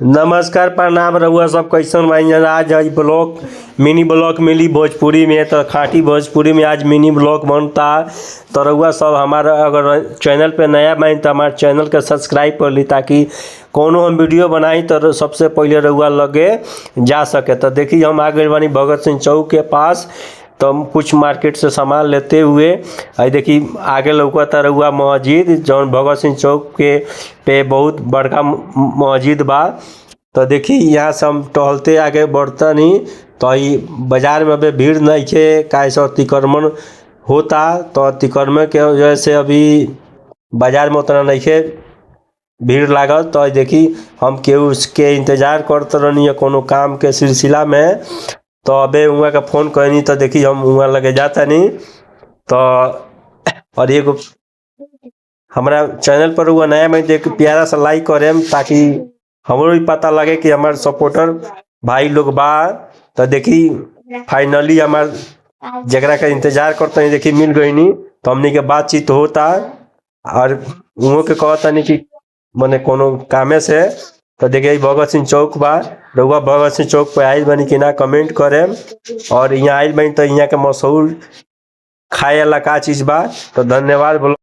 नमस्कार प्रणाम रउआ सब कैसन बानी। आज ब्लॉग मिनी ब्लॉग मिली भोजपुरी में तो खाटी भोजपुरी में आज मिनी ब्लॉग बनता। तो रउआ सब हमारा अगर चैनल पे नया बानी तो हमारे चैनल के सब्सक्राइब कर ली ताकि कोनो हम वीडियो बनाई तो सबसे पहले रउआ लगे जा सके। तो देखिए हम आ गए बानी भगत सिंह चौक के पास। तो हम कुछ मार्केट से सामान लेते हुए आई देखी आगे लौकता रउआ मस्जिद जौन भगत सिंह चौक के पे बहुत बड़का मस्जिद बा। तो देखी यहाँ से हम टहलते आगे बढ़ता नहीं तो बाजार में अभी भीड़ नहीं है काहे से अतिक्रमण होता। तो अतिक्रमण के वजह से अभी बाजार में उतना नहीं है भीड़ लागल। तो देखी हम केहू के इंतजार करते रहनी कोनो काम के सिलसिला में। तो अबे वहाँ का फ़ोन करनी तो देखी हम वहाँ लगे जाता नहीं। तो और एगो हमारा चैनल पर हुआ नया में देख प्यारा सा लाइक करें ताकि हमरो भी पता लगे कि हमारे सपोर्टर भाई लोग बा। तो देखी फाइनली हमार जगरा का इंतजार करते हैं देखी मिल गई नहीं। तो हमने के बातचीत होता और उनको के कहता नहीं कि मने कोनो कामे से। तो देखिए भगत सिंह चौक बा रउआ भगत सिंह चौक पे आइल बनी कि ना कमेंट करें। और यहाँ आइल बनी तो यहाँ के मशहूर खाए वाला का चीज़ बा। तो धन्यवाद।